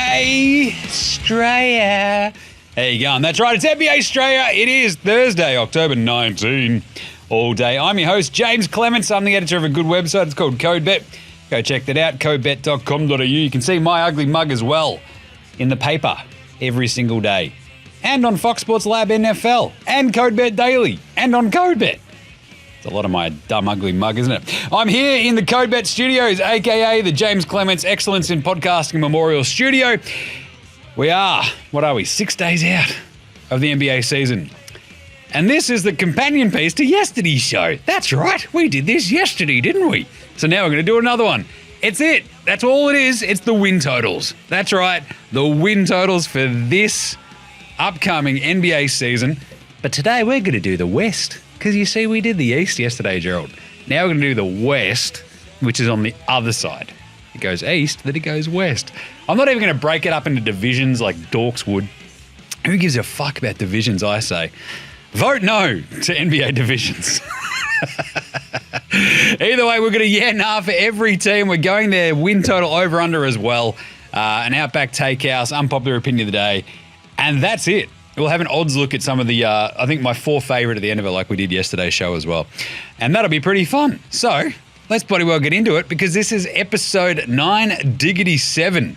NBA STraya. There you go. That's right. It's NBA STraya. It is Thursday, October 19. All day. I'm your host, James Clements. I'm the editor of a good website. It's called CodeBet. Go check that out, codebet.com.au. You can see my ugly mug as well in the paper every single day. And on Fox Sports Lab NFL. And CodeBet Daily. And on CodeBet. It's a lot of my dumb, ugly mug, isn't it? I'm here in the CodeBet studios, a.k.a. the James Clements Excellence in Podcasting Memorial Studio. We are, 6 days out of the NBA season. And this is the companion piece to yesterday's show. That's right. We did this yesterday, didn't we? So now we're going to do another one. It's it. That's all it is. It's the win totals. That's right. The win totals for this upcoming NBA season. But today we're going to do the West. Because you see, we did the East yesterday, Gerald. Now we're going to do the West, which is on the other side. It goes East, then it goes West. I'm not even going to break it up into divisions like dorks would. Who gives a fuck about divisions, I say? Vote no to NBA divisions. Either way, we're going to nah for every team. We're going there win total over under as well. An Outback Takehouse, unpopular opinion of the day. And that's it. We'll have an odds look at some of the, I think my 4 favourite at the end of it like we did yesterday's show as well. And that'll be pretty fun. So let's bloody well get into it because this is episode 9-7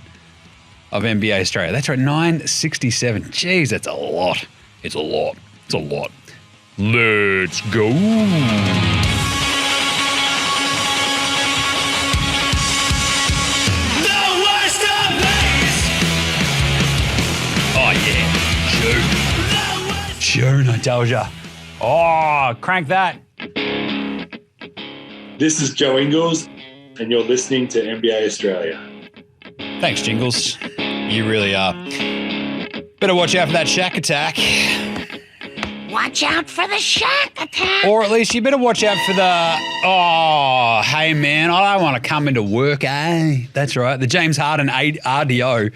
of NBA STraya. That's right, 967. Jeez, that's a lot. It's a lot. It's a lot. Let's go. The worst of these. Oh, yeah. June, I told ya. Oh, crank that. This is Joe Ingles, and you're listening to NBA STraya. Thanks, Jingles. You really are. Better watch out for that Shaq attack. Watch out for the Shaq attack. Or at least you better watch out for the, oh, hey, man, I don't want to come into work, eh? That's right. The James Harden RDO.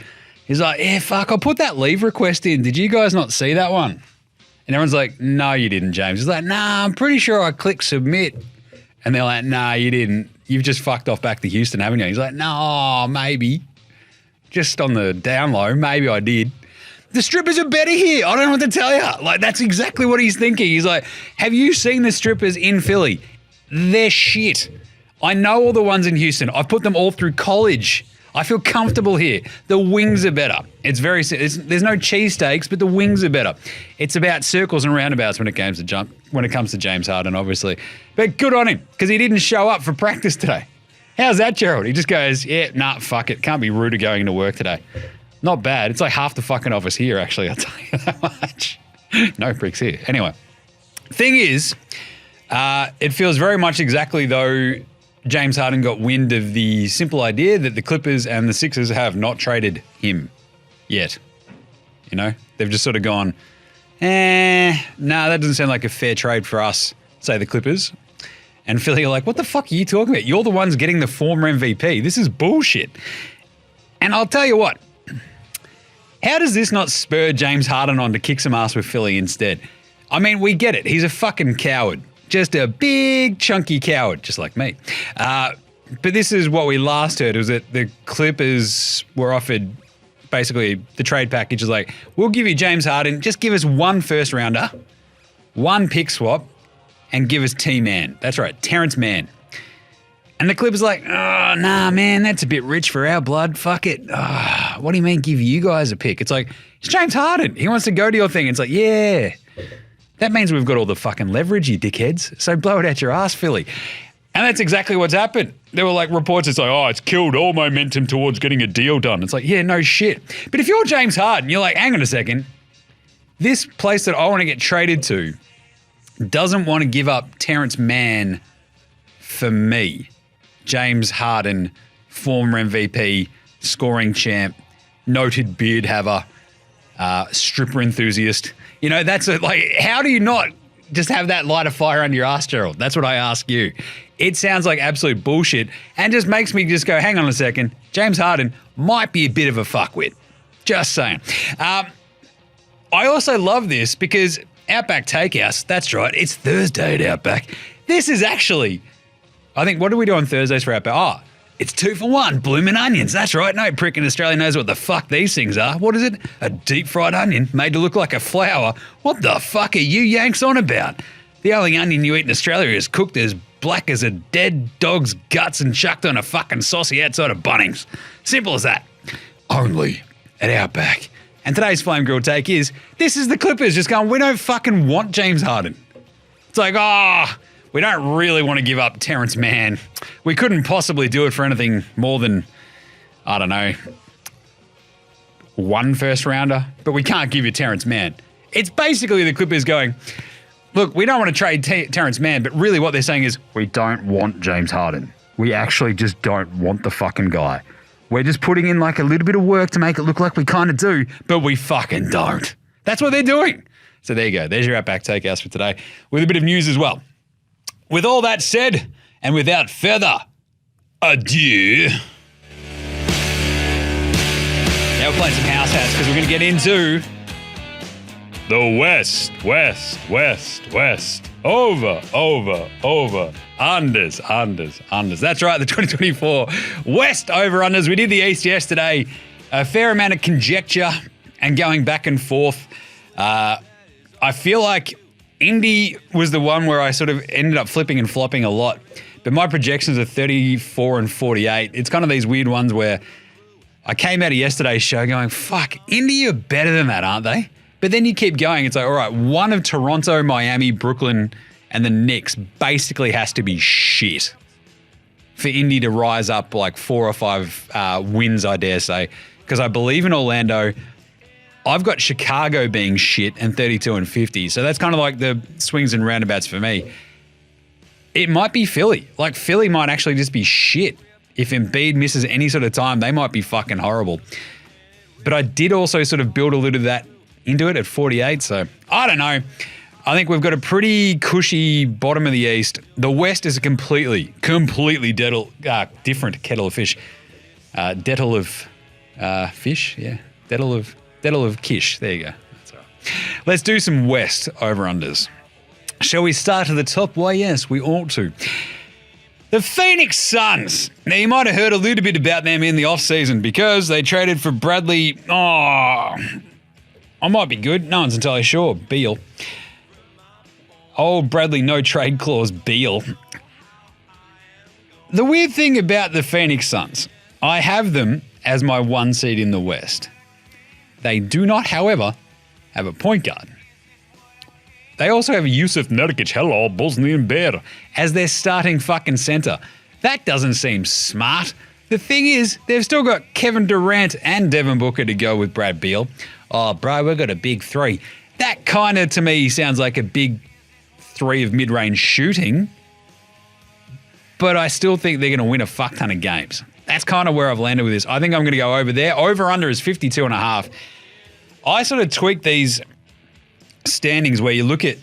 He's like, yeah, fuck, I put that leave request in. Did you guys not see that one? And everyone's like, no, you didn't, James. He's like, nah, I'm pretty sure I clicked submit. And they're like, nah, you didn't. You've just fucked off back to Houston, haven't you? He's like, no, maybe. Just on the down low, maybe I did. The strippers are better here. I don't know what to tell you. Like, that's exactly what he's thinking. He's like, have you seen the strippers in Philly? They're shit. I know all the ones in Houston. I've put them all through college. I feel comfortable here. The wings are better. There's no cheesesteaks, but the wings are better. It's about circles and roundabouts when it comes to James Harden, obviously. But good on him, because he didn't show up for practice today. How's that, Gerald? He just goes, yeah, nah, fuck it. Can't be rude to going into work today. Not bad. It's like half the fucking office here, actually. I'll tell you that much. No pricks here. Anyway, thing is, it feels very much exactly though James Harden got wind of the simple idea that the Clippers and the Sixers have not traded him yet. You know, they've just sort of gone, that doesn't sound like a fair trade for us, say the Clippers. And Philly are like, what the fuck are you talking about? You're the ones getting the former MVP. This is bullshit. And I'll tell you what. How does this not spur James Harden on to kick some ass with Philly instead? I mean, we get it. He's a fucking coward. Just a big, chunky coward, just like me. But this is what we last heard, was that the Clippers were offered basically the trade package is like, we'll give you James Harden, just give us 1 first rounder, 1 pick swap, and give us T-Man. That's right, Terrence Mann. And the Clippers like, oh, nah, man, that's a bit rich for our blood. Fuck it. Oh, what do you mean give you guys a pick? It's like, it's James Harden. He wants to go to your thing. It's like, yeah, that means we've got all the fucking leverage, you dickheads. So blow it out your ass, Philly. And that's exactly what's happened. There were like reports that's like, oh, it's killed all momentum towards getting a deal done. It's like, yeah, no shit. But if you're James Harden, you're like, hang on a second. This place that I want to get traded to doesn't want to give up Terrence Mann for me. James Harden, former MVP, scoring champ, noted beard haver, stripper enthusiast. You know, that's how do you not just have that light a fire under your ass, Gerald? That's what I ask you. It sounds like absolute bullshit and just makes me just go, hang on a second. James Harden might be a bit of a fuckwit. Just saying. I also love this because Outback Takehouse, that's right, it's Thursday at Outback. This is actually, I think, what do we do on Thursdays for Outback? It's 2 for 1, blooming onions. That's right. No prick in Australia knows what the fuck these things are. What is it? A deep fried onion made to look like a flower. What the fuck are you Yanks on about? The only onion you eat in Australia is cooked as black as a dead dog's guts and chucked on a fucking saucy outside of Bunnings. Simple as that. Only at Outback. And today's Flame Grill take is, this is the Clippers just going, we don't fucking want James Harden. It's like, we don't really want to give up Terrence Mann. We couldn't possibly do it for anything more than, I don't know, 1 first rounder, but we can't give you Terrence Mann. It's basically the Clippers going, look, we don't want to trade Terrence Mann, but really what they're saying is, we don't want James Harden. We actually just don't want the fucking guy. We're just putting in like a little bit of work to make it look like we kind of do, but we fucking don't. That's what they're doing. So there you go. There's your Outback Takehouse for today, with a bit of news as well. With all that said, and without further ado, now we're playing some house hats because we're going to get into the West. Over. Unders. That's right, the 2024 West over-unders. We did the East yesterday. A fair amount of conjecture and going back and forth. I feel like Indy was the one where I sort of ended up flipping and flopping a lot. But my projections are 34 and 48. It's kind of these weird ones where I came out of yesterday's show going, fuck, Indy are better than that, aren't they? But then you keep going. It's like, all right, one of Toronto, Miami, Brooklyn, and the Knicks basically has to be shit for Indy to rise up like 4 or 5 wins, I dare say. Because I believe in Orlando. I've got Chicago being shit and 32 and 50. So that's kind of like the swings and roundabouts for me. It might be Philly. Like Philly might actually just be shit. If Embiid misses any sort of time, they might be fucking horrible. But I did also sort of build a little of that into it at 48. So I don't know. I think we've got a pretty cushy bottom of the East. The West is a completely different kettle of fish. Dettle of fish, yeah. Dettle of Kish. There you go. That's all right. Let's do some West over-unders. Shall we start at the top? Why, yes, we ought to. The Phoenix Suns. Now, you might have heard a little bit about them in the offseason because they traded for Bradley. I might be good. No one's entirely sure. Beal. Old Bradley no trade clause Beal. The weird thing about the Phoenix Suns, I have them as my 1 seed in the West. They do not, however, have a point guard. They also have Yusuf Nurkic, hello, Bosnian Bear, as their starting fucking center. That doesn't seem smart. The thing is, they've still got Kevin Durant and Devin Booker to go with Brad Beal. Oh, bro, we've got a big 3. That kind of, to me, sounds like a big 3 of mid-range shooting. But I still think they're going to win a fuck ton of games. That's kind of where I've landed with this. I think I'm going to go over there. Over-under is 52.5. I sort of tweak these standings where you look at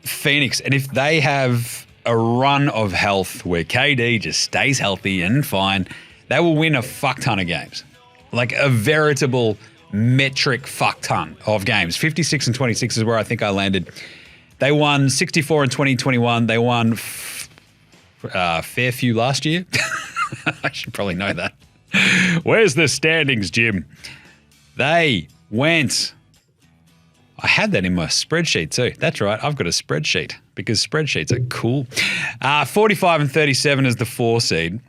Phoenix, and if they have a run of health where KD just stays healthy and fine, they will win a fuck ton of games. Like a veritable metric fuck ton of games. 56 and 26 is where I think I landed. They won 64 in 2021. They won fair few last year. I should probably know that. Where's the standings, Jim? They went... I had that in my spreadsheet too. That's right. I've got a spreadsheet because spreadsheets are cool. 45 and 37 is the 4 seed.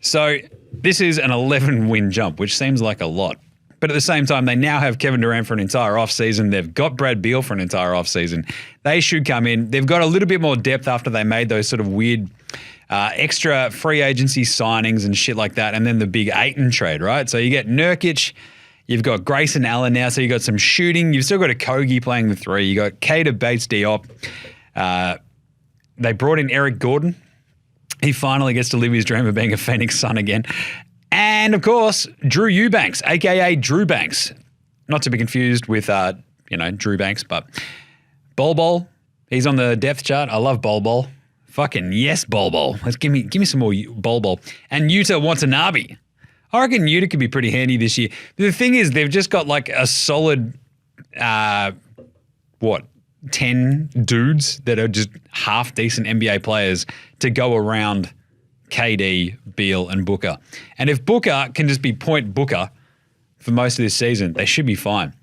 So this is an 11-win jump, which seems like a lot. But at the same time, they now have Kevin Durant for an entire offseason. They've got Brad Beal for an entire offseason. They should come in. They've got a little bit more depth after they made those sort of weird extra free agency signings and shit like that. And then the big Ayton trade, right? So you get Nurkic. You've got Grayson Allen now, so you've got some shooting. You've still got a Kogi playing the 3. You got Keita Bates-Diop. They brought in Eric Gordon. He finally gets to live his dream of being a Phoenix Sun again. And, of course, Drew Eubanks, a.k.a. Drew Banks. Not to be confused with, Drew Banks, but Bol Bol. He's on the depth chart. I love Bol Bol. Fucking yes, Bol Bol. Let's give me some more Bol Bol. And Yuta Watanabe. I reckon Yuta could be pretty handy this year. But the thing is, they've just got like a solid, 10 dudes that are just half decent NBA players to go around KD, Beal, and Booker. And if Booker can just be point Booker for most of this season, they should be fine.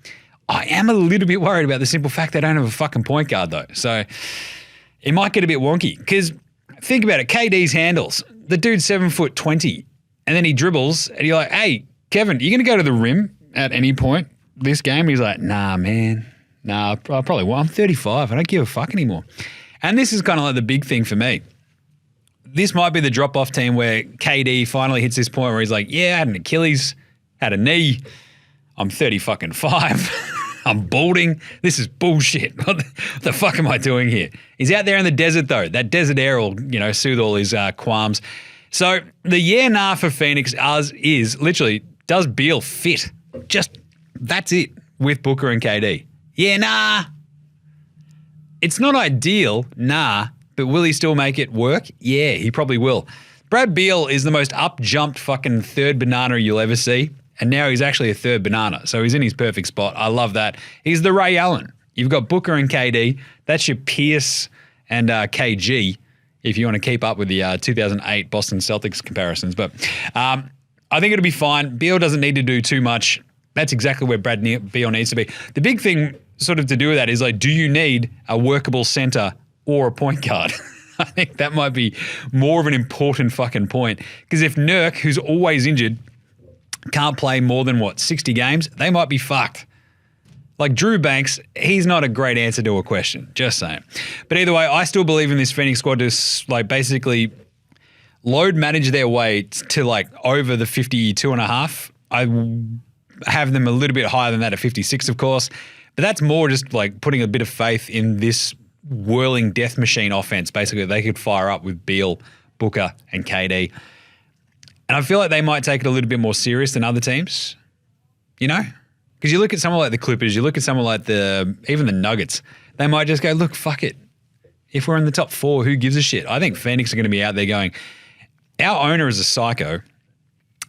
I am a little bit worried about the simple fact they don't have a fucking point guard, though. So it might get a bit wonky. Because think about it, KD's handles. The dude's 7'20", and then he dribbles, and you're like, hey, Kevin, you going to go to the rim at any point this game? He's like, nah, man. Nah, I probably won't. I'm 35. I don't give a fuck anymore. And this is kind of like the big thing for me. This might be the drop-off team where KD finally hits this point where he's like, yeah, I had an Achilles, had a knee. I'm 35. I'm balding. This is bullshit. What the fuck am I doing here? He's out there in the desert, though. That desert air will, soothe all his qualms. So the yeah, nah for Phoenix is literally, does Beal fit? Just, that's it with Booker and KD. Yeah, nah. It's not ideal, nah, but will he still make it work? Yeah, he probably will. Brad Beal is the most up-jumped fucking third banana you'll ever see, and now he's actually a third banana, so he's in his perfect spot. I love that. He's the Ray Allen. You've got Booker and KD. That's your Pierce and KG, if you want to keep up with the 2008 Boston Celtics comparisons. But I think it'll be fine. Beal doesn't need to do too much. That's exactly where Brad Beal needs to be. The big thing sort of to do with that is like, do you need a workable center or a point guard? I think that might be more of an important fucking point. Because if Nurk, who's always injured, can't play more than, 60 games, they might be fucked. Like Drew Banks, he's not a great answer to a question. Just saying. But either way, I still believe in this Phoenix squad to basically load manage their way to over the 52.5. I have them a little bit higher than that at 56, of course. But that's more just putting a bit of faith in this whirling death machine offense. Basically, they could fire up with Beal, Booker, and KD. And I feel like they might take it a little bit more serious than other teams, Because you look at someone like the Clippers, you look at someone like even the Nuggets, they might just go, look, fuck it. If we're in the top 4, who gives a shit? I think Phoenix are going to be out there going, our owner is a psycho.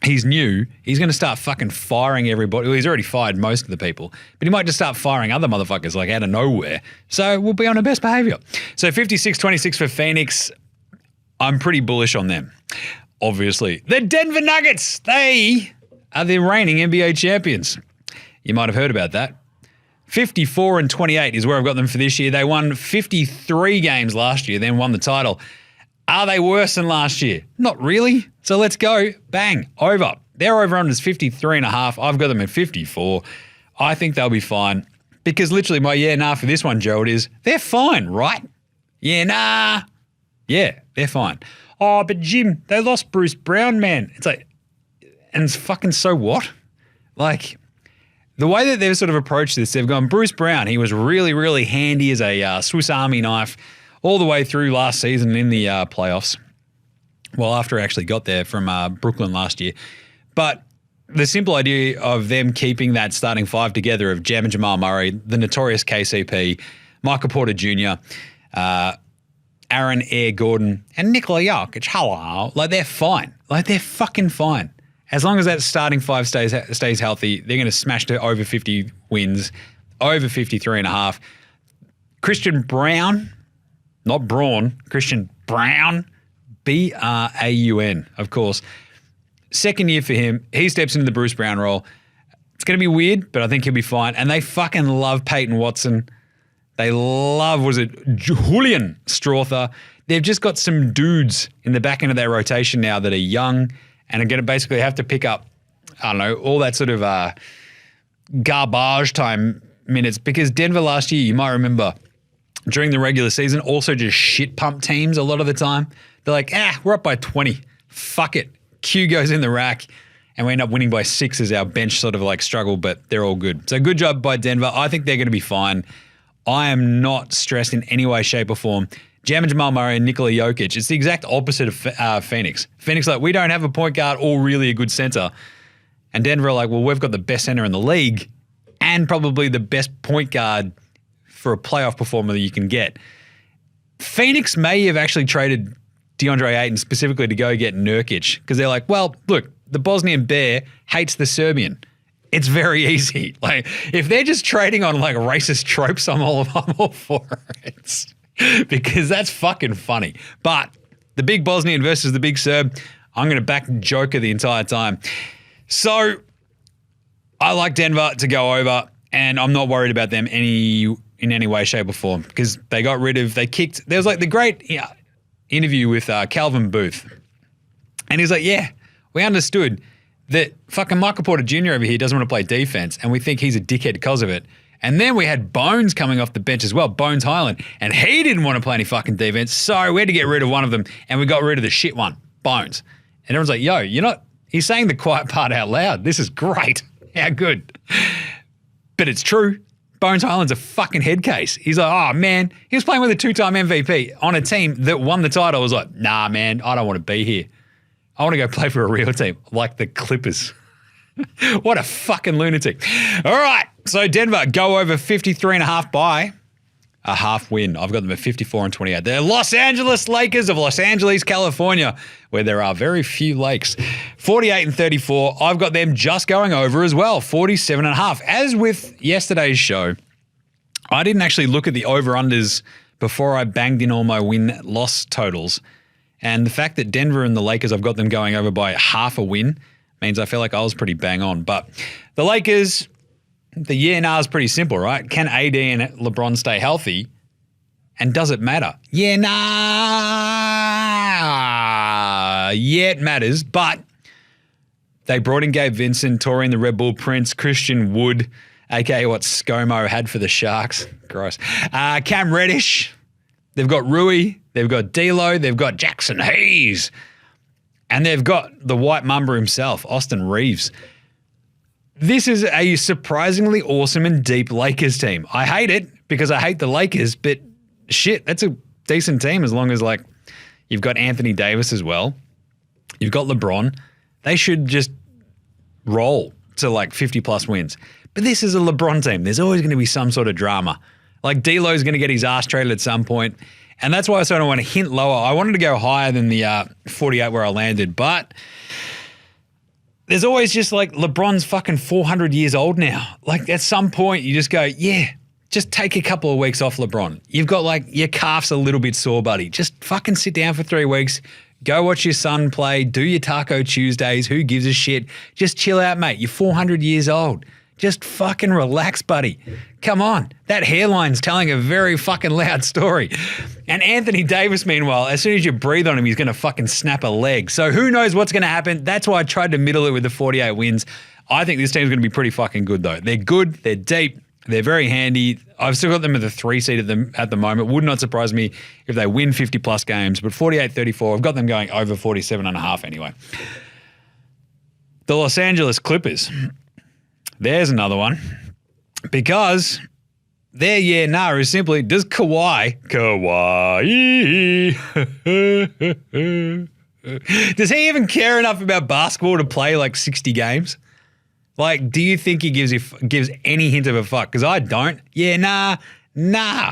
He's new. He's going to start fucking firing everybody. Well, he's already fired most of the people, but he might just start firing other motherfuckers out of nowhere. So we'll be on our best behavior. So 56-26 for Phoenix. I'm pretty bullish on them. Obviously. The Denver Nuggets. They are the reigning NBA champions. You might have heard about that. 54-28 is where I've got them for this year. They won 53 games last year, then won the title. Are they worse than last year? Not really. So let's go. Bang. Over. Their over-under is 53.5. I've got them at 54. I think they'll be fine. Because literally my yeah, nah for this one, Gerald, is they're fine, right? Yeah, nah. Yeah, they're fine. Oh, but Jim, they lost Bruce Brown, man. It's and it's fucking so what? The way that they've sort of approached this, they've gone, Bruce Brown, he was really, really handy as a Swiss Army knife all the way through last season in the playoffs. Well, after I actually got there from Brooklyn last year. But the simple idea of them keeping that starting 5 together of Jam and Jamal Murray, the notorious KCP, Michael Porter Jr., Aaron Air Gordon, and Nikola Jokic, hello, they're fine. They're fucking fine. As long as that starting 5 stays healthy, they're going to smash to over 50 wins, over 53.5. Christian Brown, not Braun, Christian Brown, Braun, of course. Second year for him. He steps into the Bruce Brown role. It's going to be weird, but I think he'll be fine. And they fucking love Peyton Watson. They love, Julian Strawther. They've just got some dudes in the back end of their rotation now that are young and are going to basically have to pick up, all that sort of garbage time minutes. Because Denver last year, you might remember, during the regular season, also just shit pump teams a lot of the time. They're like, we're up by 20. Fuck it. Q goes in the rack, and we end up winning by 6 as our bench sort of struggle, but they're all good. So good job by Denver. I think they're going to be fine. I am not stressed in any way, shape, or form. Jam and Jamal Murray and Nikola Jokic, it's the exact opposite of Phoenix. Phoenix we don't have a point guard or really a good center. And Denver are well, we've got the best center in the league and probably the best point guard for a playoff performer that you can get. Phoenix may have actually traded DeAndre Ayton specifically to go get Nurkic because they're well, look, the Bosnian Bear hates the Serbian. It's very easy. If they're just trading on racist tropes, I'm all for it because that's fucking funny. But The big Bosnian versus the big Serb. I'm going to back Joker the entire time. So I like Denver to go over, and I'm not worried about them in any way, shape, or form because there was like the great interview with Calvin Booth. And he's like, yeah, we understood that fucking Michael Porter Jr. over here doesn't want to play defense, and we think he's a dickhead because of it. And then we had Bones coming off the bench as well, Bones Highland, and he didn't want to play any fucking defense, so we had to get rid of one of them, and we got rid of the shit one, Bones. And everyone's like, yo, he's saying the quiet part out loud. This is great. How good. But it's true. Bones Highland's a fucking head case. He's like, oh, man. He was playing with a 2-time MVP on a team that won the title. I was like, nah, man, I don't want to be here. I want to go play for a real team like the Clippers. What a fucking lunatic. All right. So Denver go over 53.5 by a half win. I've got them at 54-28. They're Los Angeles Lakers of Los Angeles, California, where there are very few lakes. 48-34. I've got them just going over as well. 47.5. As with yesterday's show, I didn't actually look at the over-unders before I banged in all my win-loss totals. And the fact that Denver and the Lakers, I've got them going over by half a win, means I feel like I was pretty bang on. But the Lakers, the yeah nah is pretty simple, right? Can AD and LeBron stay healthy? And does it matter? Yeah, nah. Yeah, it matters. But they brought in Gabe Vincent, Torian the Red Bull Prince, Christian Wood, a.k.a. what ScoMo had for the Sharks. Gross. Cam Reddish. They've got Rui. They've got D'Lo. They've got Jackson Hayes. And they've got the white mamba himself, Austin Reeves. This is a surprisingly awesome and deep Lakers team. I hate it because I hate the Lakers, but shit, that's a decent team as long as like you've got Anthony Davis as well. You've got LeBron. They should just roll to like 50-plus wins. But this is a LeBron team. There's always going to be some sort of drama. Like D'Lo's going to get his ass traded at some point. And that's why I sort of want to hint lower. I wanted to go higher than the 48 where I landed, but there's always just like LeBron's fucking 400 years old now. Like at some point you just go, yeah, just take a couple of weeks off LeBron. You've got like your calf's a little bit sore, buddy. Just fucking sit down for 3 weeks. Go watch your son play. Do your Taco Tuesdays. Who gives a shit? Just chill out, mate. You're 400 years old. Just fucking relax, buddy. Come on. That hairline's telling a very fucking loud story. And Anthony Davis, meanwhile, as soon as you breathe on him, he's going to fucking snap a leg. So who knows what's going to happen? That's why I tried to middle it with the 48 wins. I think this team's going to be pretty fucking good, though. They're good. They're deep. They're very handy. I've still got them at the 3 seed at the moment. Would not surprise me if they win 50-plus games. But 48-34, I've got them going over 47.5 anyway. The Los Angeles Clippers. There's another one. Because their yeah nah is simply, does Kawhi does he even care enough about basketball to play like 60 games? Like, do you think he gives any hint of a fuck? Because I don't. Yeah, nah.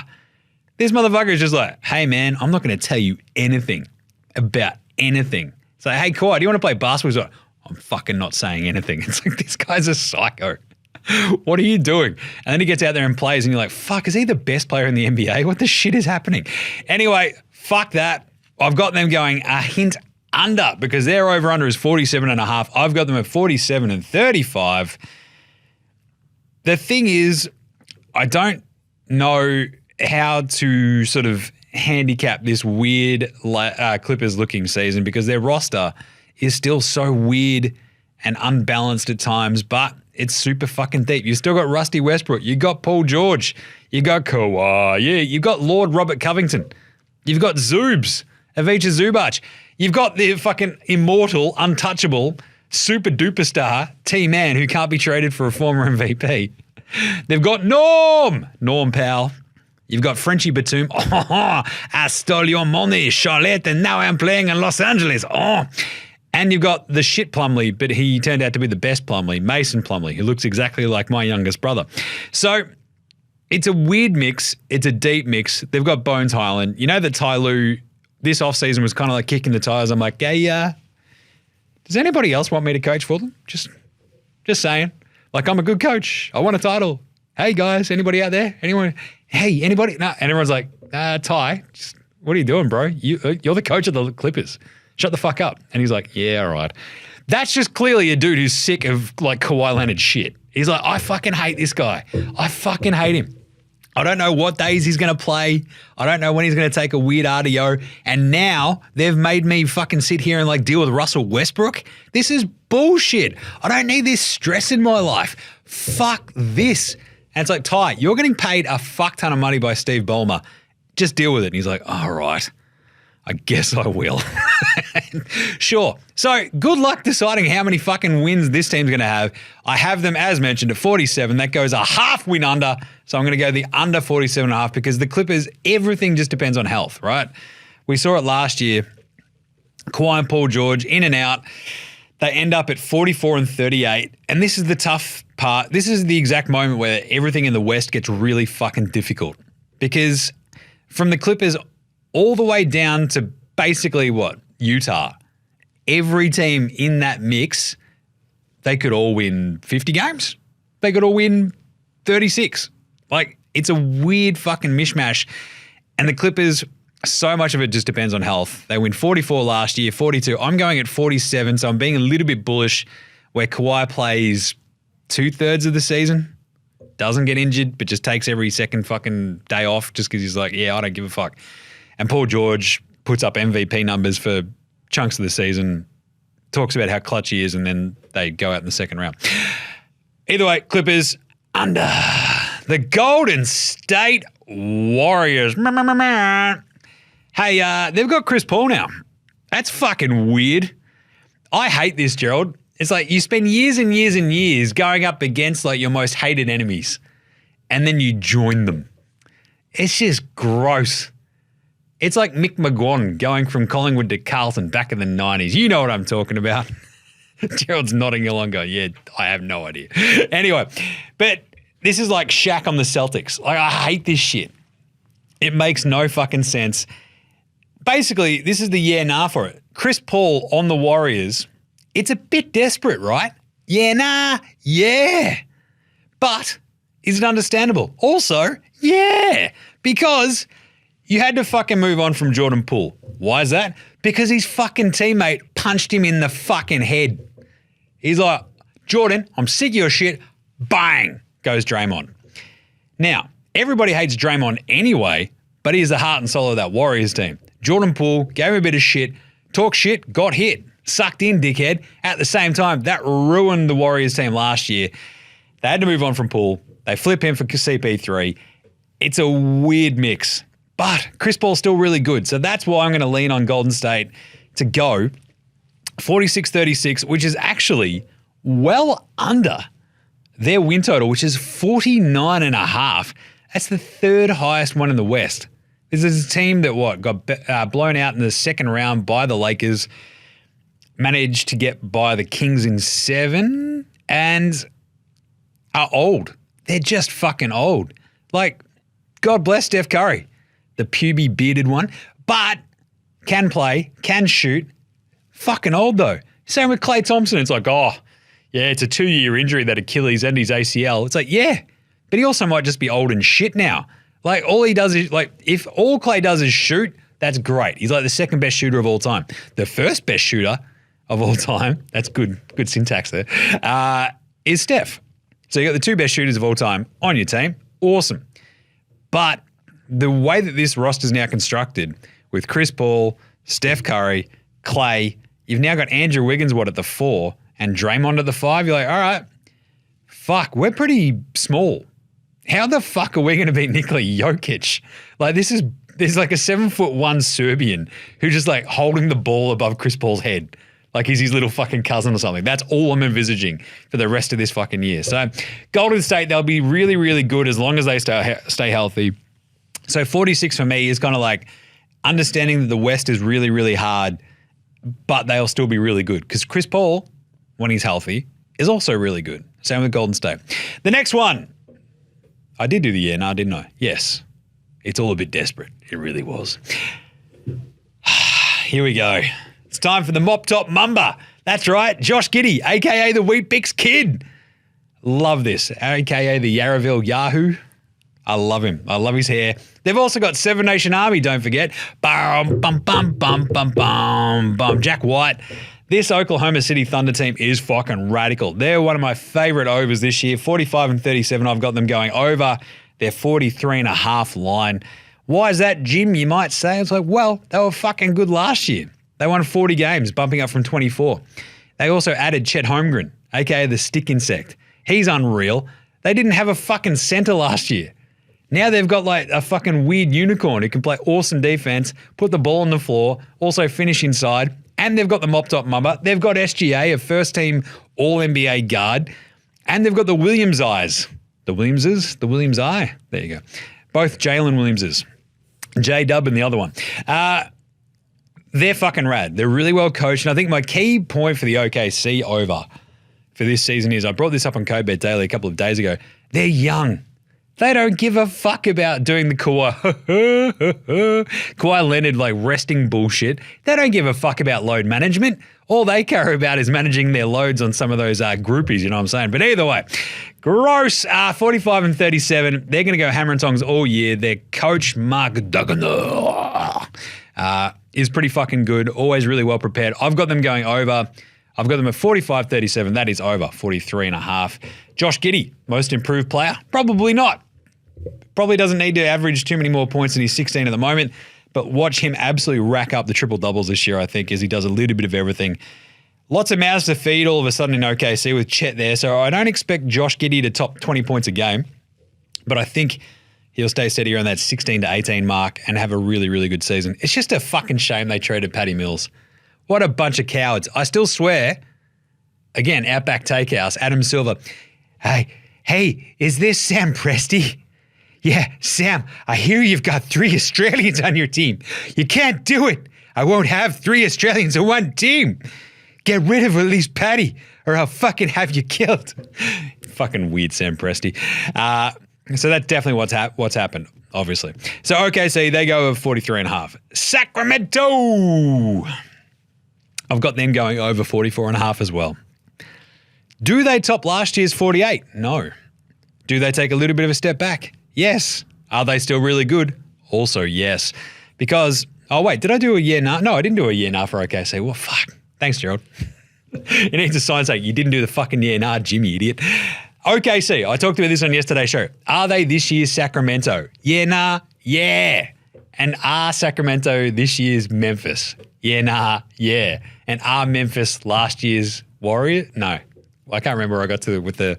This motherfucker is just like, hey man, I'm not going to tell you anything about anything. It's like, hey Kawhi, do you want to play basketball? He's like, I'm fucking not saying anything. It's like, this guy's a psycho. What are you doing? And then he gets out there and plays and you're like, fuck, is he the best player in the NBA? What the shit is happening? Anyway, fuck that. I've got them going a hint under because their over-under is 47.5. I've got them at 47-35. The thing is, I don't know how to sort of handicap this weird Clippers-looking season because their roster is still so weird and unbalanced at times, but it's super fucking deep. You still got Rusty Westbrook. You got Paul George. You got Kawhi. Yeah, you got Lord Robert Covington. You've got Zoobs, Ivica Zubac. You've got the fucking immortal, untouchable, super duper star T-Man who can't be traded for a former MVP. They've got Norm Powell. You've got Frenchie Batum. Oh, I stole your money, Charlotte, and now I'm playing in Los Angeles. Oh. And you've got the shit Plumlee, but he turned out to be the best Plumlee, Mason Plumlee, who looks exactly like my youngest brother. So it's a weird mix. It's a deep mix. They've got Bones Highland. You know that Ty Lue this offseason was kind of like kicking the tires. I'm like, hey, does anybody else want me to coach for them? Just saying. Like, I'm a good coach. I want a title. Hey, guys, anybody out there? Anyone? Hey, anybody? No. And everyone's like, Ty, What are you doing, bro? You're the coach of the Clippers. Shut the fuck up. And he's like, yeah, all right. That's just clearly a dude who's sick of like Kawhi Leonard shit. He's like, I fucking hate this guy. I fucking hate him. I don't know what days he's going to play. I don't know when he's going to take a weird RDO. And now they've made me fucking sit here and like deal with Russell Westbrook. This is bullshit. I don't need this stress in my life. Fuck this. And it's like, Ty, you're getting paid a fuck ton of money by Steve Ballmer. Just deal with it. And he's like, all right, I guess I will. Sure. So good luck deciding how many fucking wins this team's going to have. I have them, as mentioned, at 47. That goes a half win under. So I'm going to go the under 47.5 because the Clippers, everything just depends on health, right? We saw it last year. Kawhi and Paul George in and out. They end up at 44 and 38. And this is the tough part. This is the exact moment where everything in the West gets really fucking difficult. Because from the Clippers all the way down to basically what? Utah. Every team in that mix, they could all win 50 games. They could all win 36. Like, it's a weird fucking mishmash. And the Clippers, so much of it just depends on health. They win 44 last year, 42. I'm going at 47, so I'm being a little bit bullish where Kawhi plays 2/3 of the season, doesn't get injured, but just takes every second fucking day off just because he's like, yeah, I don't give a fuck. And Paul George puts up MVP numbers for chunks of the season, talks about how clutch he is, and then they go out in the second round. Either way, Clippers under. The Golden State Warriors. Hey, they've got Chris Paul now. That's fucking weird. I hate this, Gerald. It's like you spend years and years and years going up against like your most hated enemies, and then you join them. It's just gross. It's like Mick McGuan going from Collingwood to Carlton back in the 90s. You know what I'm talking about. Gerald's nodding along going, yeah, I have no idea. Anyway, but this is like Shaq on the Celtics. Like, I hate this shit. It makes no fucking sense. Basically, this is the yeah, nah for it. Chris Paul on the Warriors, it's a bit desperate, right? Yeah, nah, yeah. But is it understandable? Also, yeah, because you had to fucking move on from Jordan Poole. Why is that? Because his fucking teammate punched him in the fucking head. He's like, Jordan, I'm sick of your shit. Bang, goes Draymond. Now, everybody hates Draymond anyway, but he's the heart and soul of that Warriors team. Jordan Poole gave him a bit of shit, talked shit, got hit, sucked in, dickhead. At the same time, that ruined the Warriors team last year. They had to move on from Poole. They flip him for CP3. It's a weird mix. But Chris Paul's still really good. So that's why I'm going to lean on Golden State to go 46-36, which is actually well under their win total, which is 49.5. That's the third highest one in the West. This is a team that got blown out in the second round by the Lakers, managed to get by the Kings in 7, and are old. They're just fucking old. Like, God bless Steph Curry, the puby bearded one, but can play, can shoot. Fucking old though. Same with Klay Thompson. It's like, oh, yeah, it's a 2-year injury, that Achilles and his ACL. It's like, yeah, but he also might just be old and shit now. Like, all he does is, like, if all Klay does is shoot, that's great. He's like the second best shooter of all time. The first best shooter of all time, that's good syntax there, is Steph. So you got the two best shooters of all time on your team. Awesome. But the way that this roster is now constructed with Chris Paul, Steph Curry, Klay, you've now got Andrew Wiggins, at the 4, and Draymond at the 5. You're like, all right, fuck, we're pretty small. How the fuck are we going to beat Nikola Jokic? Like, there's like a 7'1" Serbian who's just like holding the ball above Chris Paul's head. Like he's his little fucking cousin or something. That's all I'm envisaging for the rest of this fucking year. So Golden State, they'll be really, really good as long as they stay healthy. So 46 for me is kind of like understanding that the West is really, really hard, but they'll still be really good. Because Chris Paul, when he's healthy, is also really good. Same with Golden State. The next one. I did do the yeah, no, didn't I? Yes. It's all a bit desperate. It really was. Here we go. It's time for the Mop Top Mumba. That's right. Josh Giddey, a.k.a. the Wheat Bix Kid. Love this. A.k.a. the Yarraville Yahoo. I love him. I love his hair. They've also got Seven Nation Army, don't forget. Bum, bum, bum, bum, bum, bum, bum. Jack White. This Oklahoma City Thunder team is fucking radical. They're one of my favorite overs this year. 45 and 37. I've got them going over their 43.5 line. Why is that, Jim? You might say. It's like, well, they were fucking good last year. They won 40 games, bumping up from 24. They also added Chet Holmgren, aka the stick insect. He's unreal. They didn't have a fucking center last year. Now they've got like a fucking weird unicorn who can play awesome defense, put the ball on the floor, also finish inside, and they've got the mop-top mummer. They've got SGA, a first-team All-NBA guard, and they've got the Williams eyes. The Williamses? The Williams eye. There you go. Both Jalen Williamses. J-Dub and the other one. They're fucking rad. They're really well coached, and I think my key point for the OKC over for this season is, I brought this up on Code Bet Daily a couple of days ago, they're young. They don't give a fuck about doing the Kawhi Leonard like resting bullshit. They don't give a fuck about load management. All they care about is managing their loads on some of those groupies, you know what I'm saying? But either way, gross. 45 and 37. They're going to go hammer and tongs all year. Their coach, Mark Duggan, is pretty fucking good. Always really well prepared. I've got them going over. I've got them at 45-37. That is over 43.5. Josh Giddey, most improved player? Probably not. Probably doesn't need to average too many more points than he's 16 at the moment, but watch him absolutely rack up the triple doubles this year, I think, as he does a little bit of everything. Lots of mouths to feed all of a sudden in OKC with Chet there, so I don't expect Josh Giddey to top 20 points a game, but I think he'll stay steady around that 16 to 18 mark and have a really, really good season. It's just a fucking shame they traded Patty Mills. What a bunch of cowards. I still swear, again, Outback Takehouse, Adam Silver. Hey, is this Sam Presti? Yeah, Sam, I hear you've got 3 Australians on your team. You can't do it. I won't have 3 Australians on one team. Get rid of at least Patty or I'll fucking have you killed. Fucking weird Sam Presti. So that's definitely what's happened, obviously. So OKC, they go over 43.5. Sacramento! I've got them going over 44.5 as well. Do they top last year's 48? No. Do they take a little bit of a step back? Yes. Are they still really good? Also, yes. Because, oh wait, did I do a year now? No, I didn't do a year now for OKC. Well, fuck. Thanks, Gerald. It needs a sign saying you didn't do the fucking year nah, Jimmy, idiot. OKC, I talked about this on yesterday's show. Are they this year's Sacramento? Yeah, nah, yeah. And are Sacramento this year's Memphis? Yeah, nah, yeah. And are Memphis last year's Warrior? No. I can't remember where I got to with the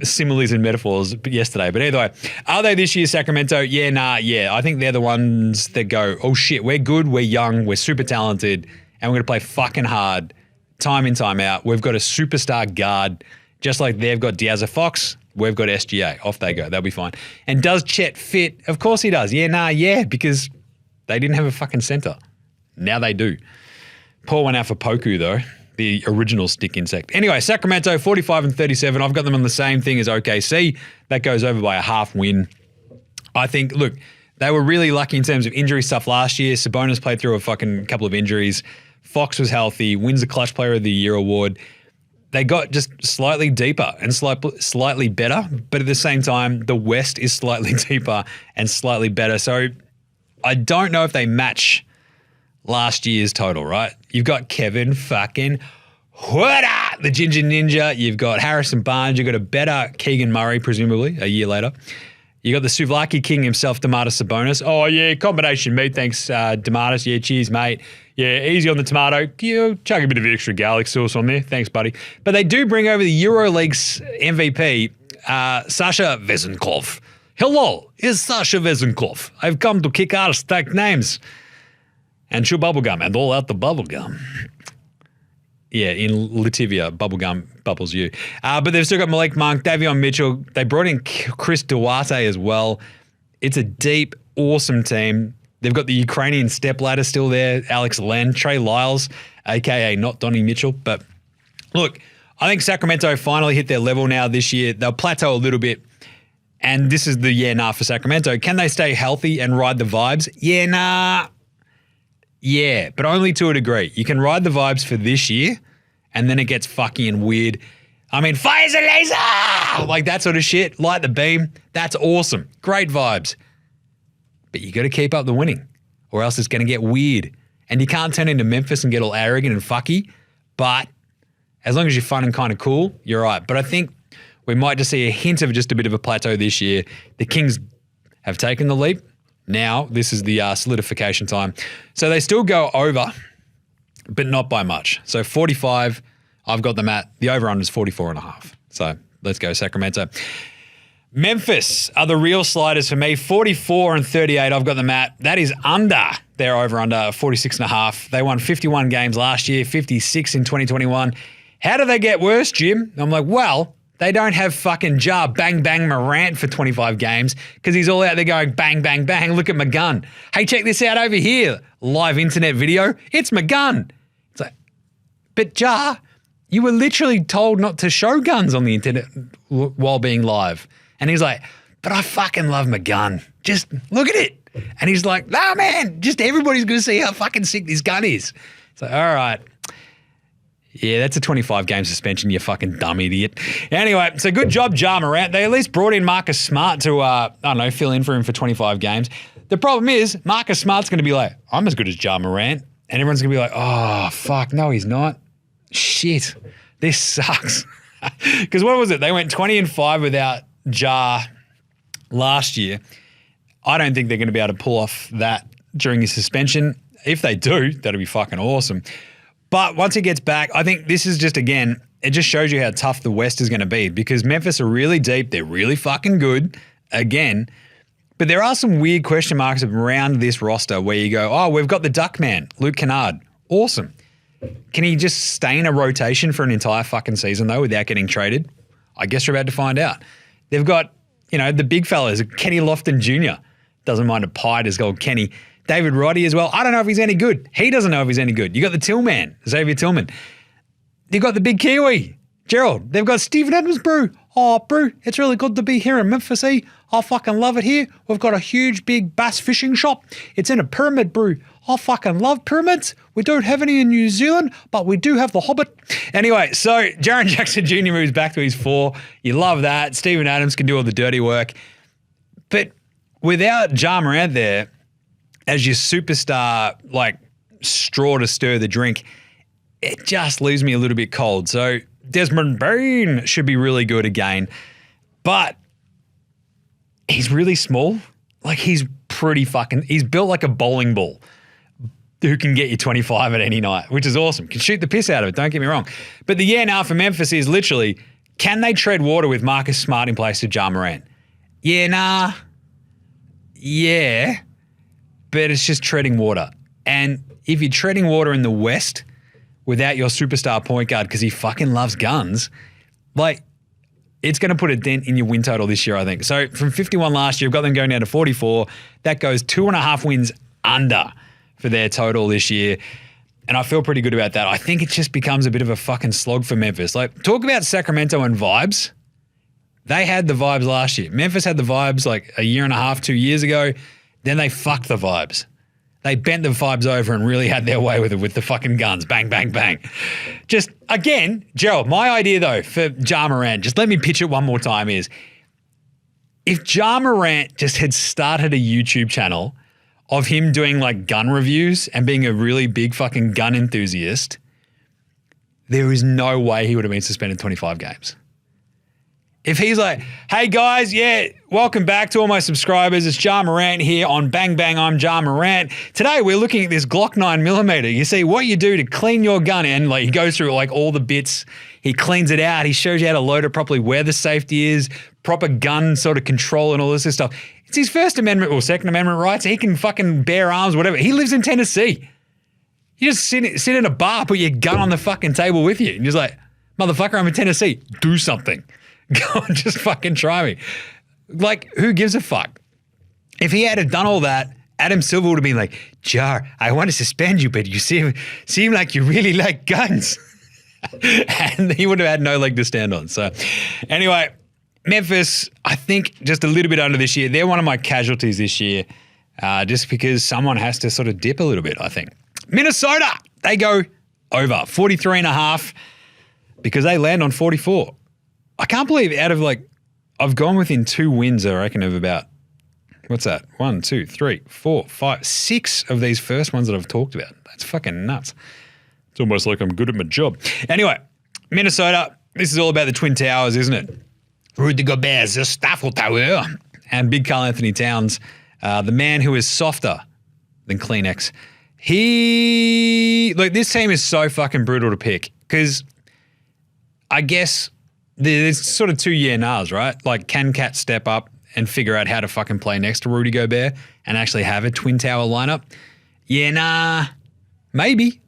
similes and metaphors yesterday. But either way, are they this year's Sacramento? Yeah, nah, yeah. I think they're the ones that go, oh shit, we're good, we're young, we're super talented, and we're going to play fucking hard time in, time out. We've got a superstar guard, just like they've got Diaz Fox, we've got SGA. Off they go. They'll be fine. And does Chet fit? Of course he does. Yeah, nah, yeah, because they didn't have a fucking center. Now they do. Poor one out for Poku, though. The original stick insect. Anyway, Sacramento, 45 and 37. I've got them on the same thing as OKC. That goes over by a half win. I think, look, they were really lucky in terms of injury stuff last year. Sabonis played through a fucking couple of injuries. Fox was healthy, wins the Clutch Player of the Year award. They got just slightly deeper and slightly better, but at the same time, the West is slightly deeper and slightly better. So I don't know if they match last year's total, right? You've got Kevin fucking Huerta, the Ginger Ninja. You've got Harrison Barnes. You've got a better Keegan Murray, presumably, a year later. You got the Souvlaki King himself, Domantas Sabonis. Oh, yeah, combination meat. Thanks, Domantas. Yeah, cheers, mate. Yeah, easy on the tomato. You chuck a bit of extra garlic sauce on there. Thanks, buddy. But they do bring over the EuroLeague's MVP, Sasha Vezenkov. Hello, it's Sasha Vezenkov. I've come to kick out stacked names and chew bubblegum and all out the bubblegum. Yeah, in Lativia, bubblegum bubbles you. But they've still got Malik Monk, Davion Mitchell. They brought in Chris Duarte as well. It's a deep, awesome team. They've got the Ukrainian stepladder still there, Alex Len, Trey Lyles, a.k.a. not Donnie Mitchell. But look, I think Sacramento finally hit their level now this year. They'll plateau a little bit, and this is the yeah, nah for Sacramento. Can they stay healthy and ride the vibes? Yeah, nah. Yeah, but only to a degree. You can ride the vibes for this year, and then it gets fucking weird. I mean, fires a laser! Like that sort of shit. Light the beam. That's awesome. Great vibes. But you got to keep up the winning or else it's going to get weird. And you can't turn into Memphis and get all arrogant and fucky. But as long as you're fun and kind of cool, you're right. But I think we might just see a hint of just a bit of a plateau this year. The Kings have taken the leap. Now this is the solidification time. So they still go over, but not by much. So 45, I've got them at. The over-under is 44.5. So let's go Sacramento. Memphis are the real sliders for me. 44 and 38, I've got them at. That is under their over-under 46.5. They won 51 games last year, 56 in 2021. How do they get worse, Jim? I'm like, well, they don't have fucking bang, bang, Morant for 25 games because he's all out there going bang, bang, bang. Look at my gun. Hey, check this out over here. Live internet video. It's my gun. It's like, but you were literally told not to show guns on the internet while being live. And he's like, but I fucking love my gun. Just look at it. And he's like, nah, man, just everybody's going to see how fucking sick this gun is. It's like, all right. Yeah, that's a 25-game suspension, you fucking dumb idiot. Anyway, so good job, Ja Morant. They at least brought in Marcus Smart to, fill in for him for 25 games. The problem is Marcus Smart's going to be like, I'm as good as Ja Morant. And everyone's going to be like, oh, fuck, no, he's not. Shit, this sucks. Because what was it? They went 20-5 without Ja last year. I don't think they're going to be able to pull off that during his suspension. If they do, that'll be fucking awesome. But once he gets back, I think this is just, again, it just shows you how tough the West is going to be because Memphis are really deep. They're really fucking good, again. But there are some weird question marks around this roster where you go, oh, we've got the Duck Man, Luke Kennard. Awesome. Can he just stay in a rotation for an entire fucking season, though, without getting traded? I guess we're about to find out. They've got, the big fellas, Kenny Lofton Jr. Doesn't mind a pie, just called Kenny. David Roddy as well. I don't know if he's any good. He doesn't know if he's any good. You got the Tillman, Xavier Tillman. You got the big Kiwi, Gerald. They've got Steven Adams, bro. Oh, bro, it's really good to be here in Memphis, eh? I fucking love it here. We've got a huge, big bass fishing shop. It's in a pyramid, bro. I fucking love pyramids. We don't have any in New Zealand, but we do have the Hobbit. Anyway, so Jaren Jackson Jr. moves back to his 4. You love that. Steven Adams can do all the dirty work. But without Ja Morant there, as your superstar, straw to stir the drink, it just leaves me a little bit cold. So Desmond Bane should be really good again, but he's really small. He's he's built like a bowling ball who can get you 25 at any night, which is awesome. Can shoot the piss out of it, don't get me wrong. But the yeah now for Memphis is literally, can they tread water with Marcus Smart in place of Ja Morant? Yeah, nah. Yeah. But it's just treading water. And if you're treading water in the West without your superstar point guard because he fucking loves guns, it's going to put a dent in your win total this year, I think. So from 51 last year, I've got them going down to 44. That goes 2.5 wins under for their total this year. And I feel pretty good about that. I think it just becomes a bit of a fucking slog for Memphis. Talk about Sacramento and vibes. They had the vibes last year. Memphis had the vibes a year and a half, 2 years ago. Then they fucked the vibes. They bent the vibes over and really had their way with it with the fucking guns. Bang, bang, bang. Just, again, Gerald, my idea, though, for Ja Morant, just let me pitch it one more time, is if Ja Morant just had started a YouTube channel of him doing, gun reviews and being a really big fucking gun enthusiast, there is no way he would have been suspended 25 games. If he's like, hey guys, welcome back to all my subscribers. It's Ja Morant here on Bang Bang, I'm Ja Morant. Today we're looking at this Glock 9mm. You see what you do to clean your gun, and he goes through all the bits. He cleans it out. He shows you how to load it properly, where the safety is, proper gun sort of control and all this stuff. It's his First Amendment or Second Amendment rights. He can fucking bear arms, whatever. He lives in Tennessee. You just sit in a bar, put your gun on the fucking table with you. And you're just like, motherfucker, I'm in Tennessee. Do something. Go and just fucking try me. Who gives a fuck? If he had done all that, Adam Silver would have been like, Ja, I want to suspend you, but you seem like you really like guns. And he would have had no leg to stand on. So anyway, Memphis, I think just a little bit under this year. They're one of my casualties this year, just because someone has to sort of dip a little bit, I think. Minnesota, they go over 43.5 because they land on 44. I can't believe I've gone within 2 wins, I reckon, of about, what's that? 1, 2, 3, 4, 5, 6 of these first ones that I've talked about. That's fucking nuts. It's almost like I'm good at my job. Anyway, Minnesota, this is all about the Twin Towers, isn't it? Rudy Gobert's a Staffel Tower. And Big Karl Anthony Towns, the man who is softer than Kleenex. This team is so fucking brutal to pick because I guess there's sort of 2 nars, right? Like, can Cat step up and figure out how to fucking play next to Rudy Gobert and actually have a Twin Tower lineup? Yeah, nah, maybe.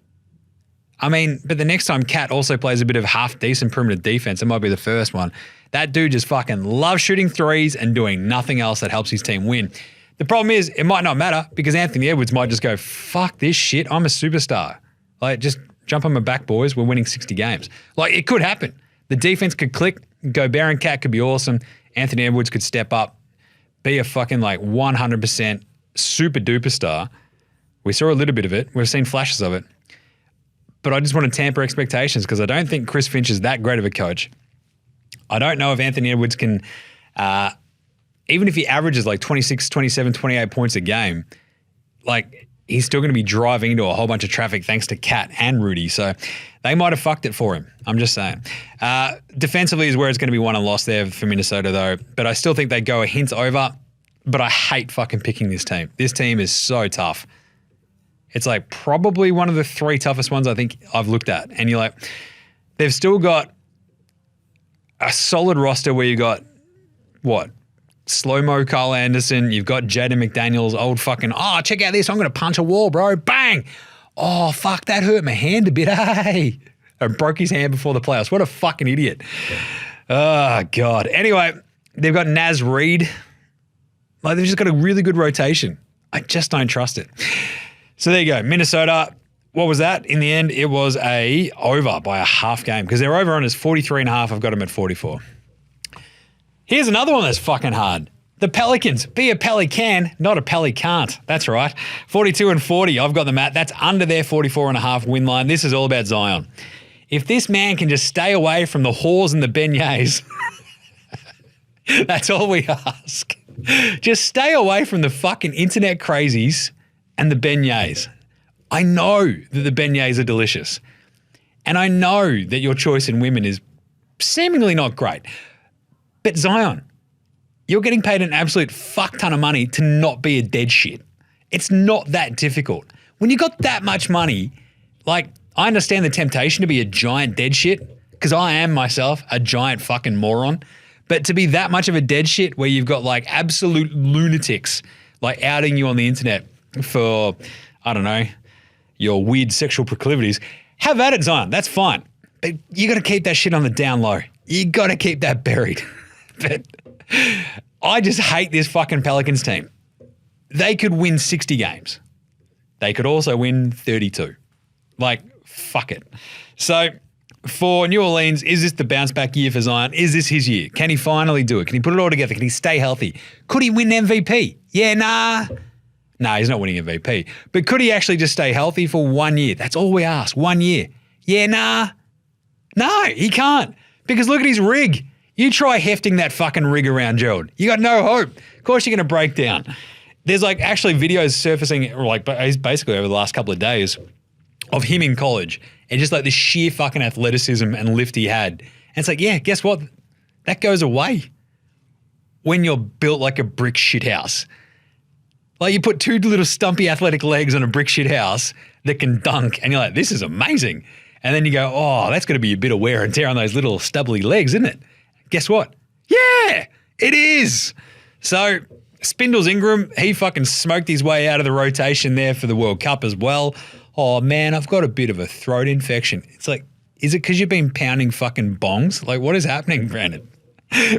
I mean, but the next time Cat also plays a bit of half-decent perimeter defense, it might be the first one. That dude just fucking loves shooting threes and doing nothing else that helps his team win. The problem is, it might not matter because Anthony Edwards might just go, fuck this shit, I'm a superstar. Like, just jump on my back, boys, we're winning 60 games. Like, it could happen. The defense could click, Gobert and Cat could be awesome, Anthony Edwards could step up, be a fucking 100% super-duper star. We saw a little bit of it. We've seen flashes of it. But I just want to tamper expectations because I don't think Chris Finch is that great of a coach. I don't know if Anthony Edwards can, even if he averages 26, 27, 28 points a game, he's still going to be driving into a whole bunch of traffic thanks to Cat and Rudy. So they might have fucked it for him. I'm just saying. Defensively is where it's going to be won and lost there for Minnesota though. But I still think they go a hint over. But I hate fucking picking this team. This team is so tough. It's probably one of the 3 toughest ones I think I've looked at. And you're they've still got a solid roster where you got, slow-mo Carl Anderson, you've got Jaden McDaniels, old fucking, check out this, I'm going to punch a wall, bro, bang. Oh, fuck, that hurt my hand a bit, hey. I broke his hand before the playoffs. What a fucking idiot. Oh, God. Anyway, they've got Naz Reid. They've just got a really good rotation. I just don't trust it. So there you go. Minnesota, what was that? In the end, it was a over by a half game because their over on is 43.5. I've got them at 44. Here's another one that's fucking hard. The Pelicans. Be a Pelican, not a Pelicant. That's right. 42-40. I've got them at. That's under their 44.5 win line. This is all about Zion. If this man can just stay away from the whores and the beignets, that's all we ask. Just stay away from the fucking internet crazies and the beignets. I know that the beignets are delicious. And I know that your choice in women is seemingly not great. But Zion, you're getting paid an absolute fuck ton of money to not be a dead shit. It's not that difficult. When you got that much money, I understand the temptation to be a giant dead shit because I am myself a giant fucking moron. But to be that much of a dead shit where you've got absolute lunatics outing you on the internet for, I don't know, your weird sexual proclivities, have at it, Zion. That's fine. But you got to keep that shit on the down low. You got to keep that buried. But I just hate this fucking Pelicans team. They could win 60 games. They could also win 32. Fuck it. So for New Orleans, is this the bounce back year for Zion? Is this his year? Can he finally do it? Can he put it all together? Can he stay healthy? Could he win MVP? Yeah, nah. Nah, he's not winning MVP. But could he actually just stay healthy for 1 year? That's all we ask. 1 year. Yeah, nah. No, he can't. Because look at his rig. You try hefting that fucking rig around Gerald. You got no hope. Of course you're going to break down. There's actually videos surfacing basically over the last couple of days of him in college and just the sheer fucking athleticism and lift he had. And it's yeah, guess what? That goes away when you're built like a brick shit house. You put 2 little stumpy athletic legs on a brick shit house that can dunk and you're this is amazing. And then you go, oh, that's going to be a bit of wear and tear on those little stubbly legs, isn't it? Guess what? Yeah, it is. So Spindles Ingram, he fucking smoked his way out of the rotation there for the World Cup as well. Oh, man, I've got a bit of a throat infection. It's is it because you've been pounding fucking bongs? What is happening, Brandon?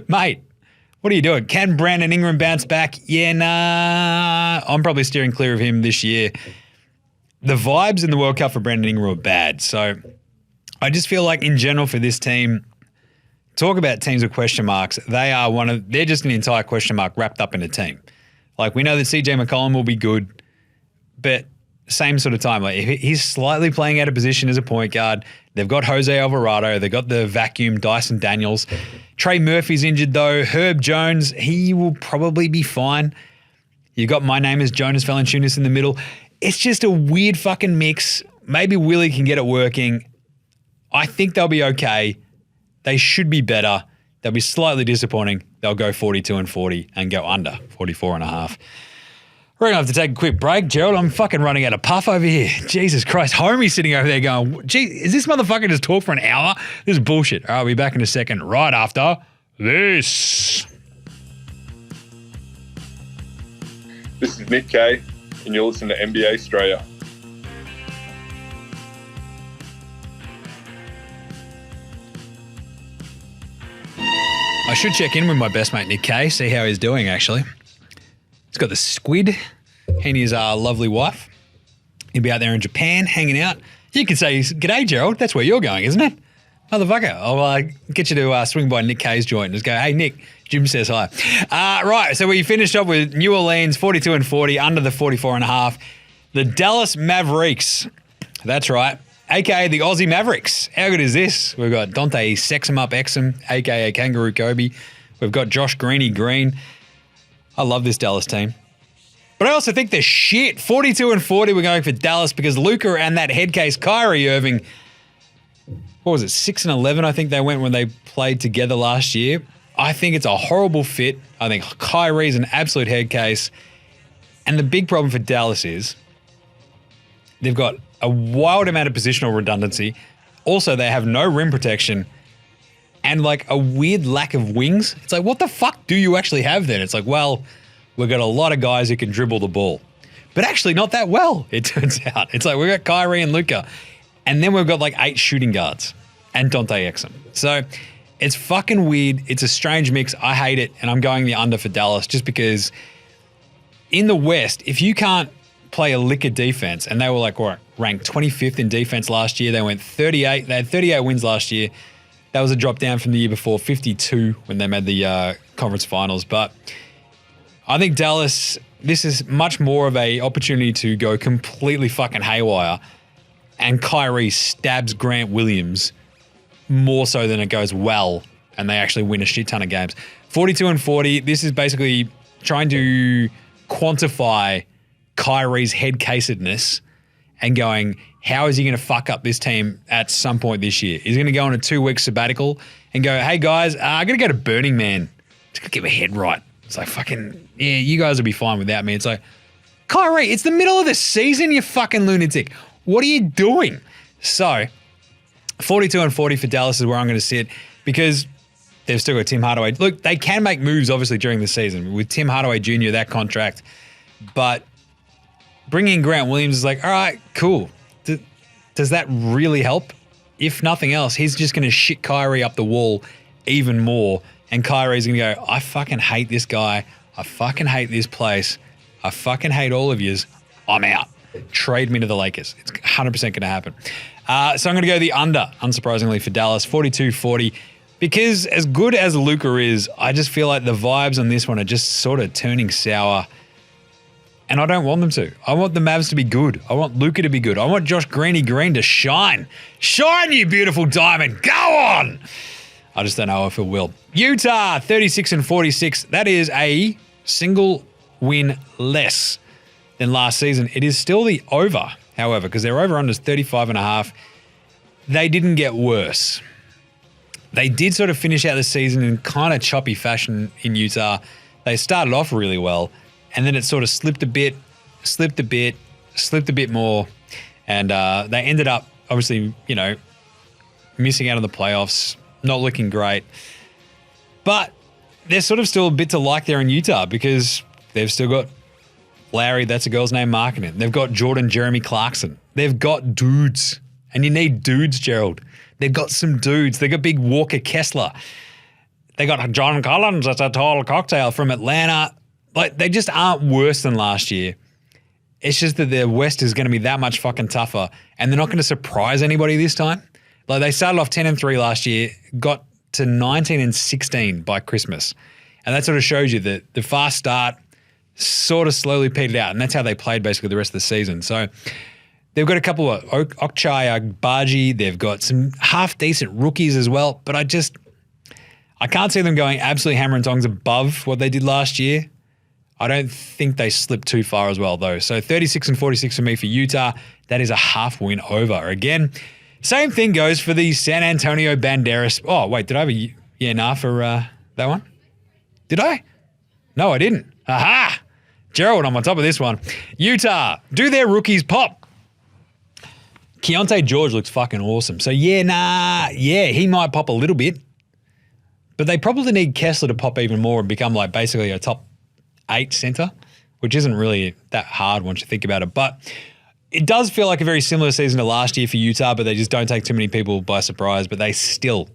Mate, what are you doing? Can Brandon Ingram bounce back? Yeah, nah. I'm probably steering clear of him this year. The vibes in the World Cup for Brandon Ingram are bad. So I just feel in general for this team, talk about teams with question marks. They're just an entire question mark wrapped up in a team. We know that CJ McCollum will be good, but same sort of time. Like he's slightly playing out of position as a point guard. They've got Jose Alvarado. They've got the vacuum Dyson Daniels. Trey Murphy's injured though. Herb Jones, he will probably be fine. You got my name is Jonas Valanciunas in the middle. It's just a weird fucking mix. Maybe Willie can get it working. I think they'll be okay. They should be better. They'll be slightly disappointing. They'll go 42-40 and go under 44.5. We're going to have to take a quick break, Gerald. I'm fucking running out of puff over here. Jesus Christ. Homie's sitting over there going, gee, is this motherfucker just talk for an hour? This is bullshit. All right, I'll be back in a second right after this. This is Nick Kay, and you're listening to NBA STraya. I should check in with my best mate, Nick Kay, see how he's doing, actually. He's got the squid and his lovely wife. He'll be out there in Japan hanging out. You could say, g'day, Gerald. That's where you're going, isn't it? Motherfucker. I'll get you to swing by Nick Kay's joint and just go, hey, Nick, Jim says hi. Right, so we finished up with New Orleans, 42-40, under the 44.5. The Dallas Mavericks. That's right. AKA the Aussie Mavericks. How good is this? We've got Dante Sexum Up Exum, AKA Kangaroo Kobe. We've got Josh Greeny Green. I love this Dallas team. But I also think they're shit. 42-40 we're going for Dallas because Luka and that head case Kyrie Irving, what was it, 6-11 I think they went when they played together last year. I think it's a horrible fit. I think Kyrie's an absolute head case. And the big problem for Dallas is they've got a wild amount of positional redundancy. Also, they have no rim protection and like a weird lack of wings. It's like, what the fuck do you actually have then? It's like, well, we've got a lot of guys who can dribble the ball. But actually not that well, it turns out. It's like we've got Kyrie and Luka. And then we've got like 8 shooting guards and Dante Exum. So it's fucking weird. It's a strange mix. I hate it. And I'm going the under for Dallas just because in the West, if you can't play a lick of defense, and they were like, what, ranked 25th in defense last year. They went 38. They had 38 wins last year. That was a drop down from the year before, 52 when they made the conference finals. But I think Dallas, this is much more of a opportunity to go completely fucking haywire, and Kyrie stabs Grant Williams more so than it goes well, and they actually win a shit ton of games. 42-40, this is basically trying to quantify Kyrie's head-casedness and going, how is he going to fuck up this team at some point this year? He's going to go on a 2-week sabbatical and go, hey guys, I'm going to go to Burning Man. Just going to get my head right. It's like, fucking, yeah, you guys will be fine without me. It's like, Kyrie, it's the middle of the season, you fucking lunatic. What are you doing? So, 42-40 for Dallas is where I'm going to sit because they've still got Tim Hardaway. Look, they can make moves, obviously, during the season. With Tim Hardaway Jr., that contract. But bringing in Grant Williams is like, all right, cool. Does that really help? If nothing else, he's just going to shit Kyrie up the wall even more. And Kyrie's going to go, I fucking hate this guy. I fucking hate this place. I fucking hate all of yous. I'm out. Trade me to the Lakers. It's 100% going to happen. So I'm going to go the under, unsurprisingly, for Dallas, 42-40. Because as good as Luka is, I just feel like the vibes on this one are just sort of turning sour. And I don't want them to. I want the Mavs to be good. I want Luka to be good. I want Josh Greeny Green to shine. Shine, you beautiful diamond. Go on. I just don't know if it will. Utah, 36-46. That is a single win less than last season. It is still the over, however, because their over-under is 35.5. They didn't get worse. They did sort of finish out the season in kind of choppy fashion in Utah. They started off really well, and then it sort of slipped a bit more, and they ended up, obviously, you know, missing out on the playoffs, not looking great. But there's sort of still a bit to like there in Utah because they've still got Larry, that's a girl's name, marking it. They've got Jordan Jeremy Clarkson. They've got dudes, and you need dudes, Gerald. They've got some dudes. They got big Walker Kessler. They got John Collins, that's a tall cocktail from Atlanta. Like, they just aren't worse than last year. It's just that their West is going to be that much fucking tougher, and they're not going to surprise anybody this time. Like, they started off 10-3 last year, got to 19-16 by Christmas. And that sort of shows you that the fast start sort of slowly petered out, and that's how they played basically the rest of the season. So they've got a couple of Okchai Agbaji. They've got some half-decent rookies as well, but I can't see them going absolutely hammer and tongs above what they did last year. I don't think they slipped too far as well, though. So 36-46 for me for Utah. That is a half win over. Again, same thing goes for the San Antonio Banderas. Oh, wait, did I have a for that one? Did I? No, I didn't. Aha! Gerald, I'm on top of this one. Utah, do their rookies pop? Keontae George looks fucking awesome. So he might pop a little bit, but they probably need Kessler to pop even more and become like basically a top 8 center, which isn't really that hard once you think about it. But it does feel like a very similar season to last year for Utah, but they just don't take too many people by surprise, but they still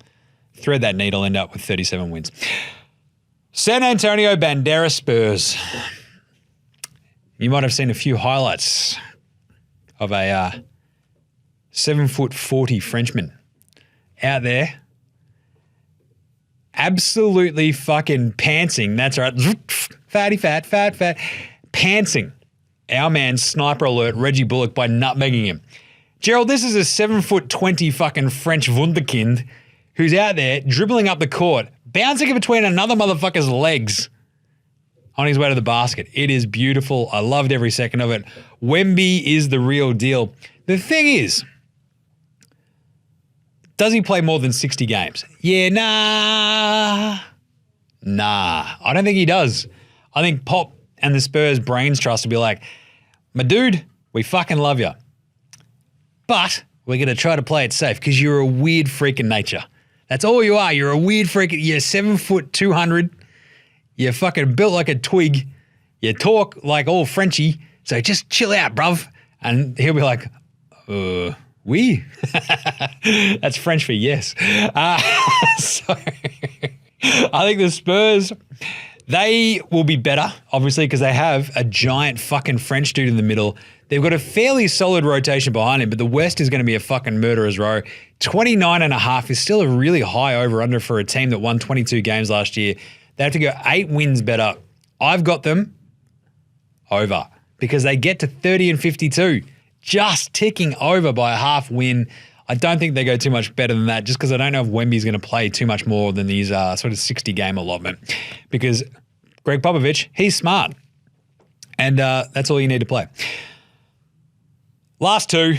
thread that needle, end up with 37 wins. San Antonio Banderas Spurs. You might have seen a few highlights of a 7'40" Frenchman out there. Absolutely fucking pantsing. That's right. Fatty fat. Pantsing. Our man, sniper alert, Reggie Bullock by nutmegging him. Gerald, this is a 7'20" fucking French wunderkind who's out there dribbling up the court, bouncing in between another motherfucker's legs on his way to the basket. It is beautiful. I loved every second of it. Wemby is the real deal. The thing is, does he play more than 60 games? Yeah, nah. I don't think he does. I think Pop and the Spurs brains trust will be like, my dude, we fucking love you, but we're going to try to play it safe because you're a weird freak in nature. That's all you are. You're a weird freak. You're 7 foot 200. You're fucking built like a twig. You talk like all Frenchy. So just chill out, bruv. And he'll be like, oui. That's French for yes. So I think the Spurs, they will be better, obviously, because they have a giant fucking French dude in the middle. They've got a fairly solid rotation behind him, but the West is going to be a fucking murderer's row. 29.5 is still a really high over-under for a team that won 22 games last year. They have to go 8 wins better. I've got them over because they get to 30 and 52, just ticking over by a half win. I don't think they go too much better than that just because I don't know if Wemby's going to play too much more than these sort of 60-game allotment because Greg Popovich, he's smart. And that's all you need to play. Last two,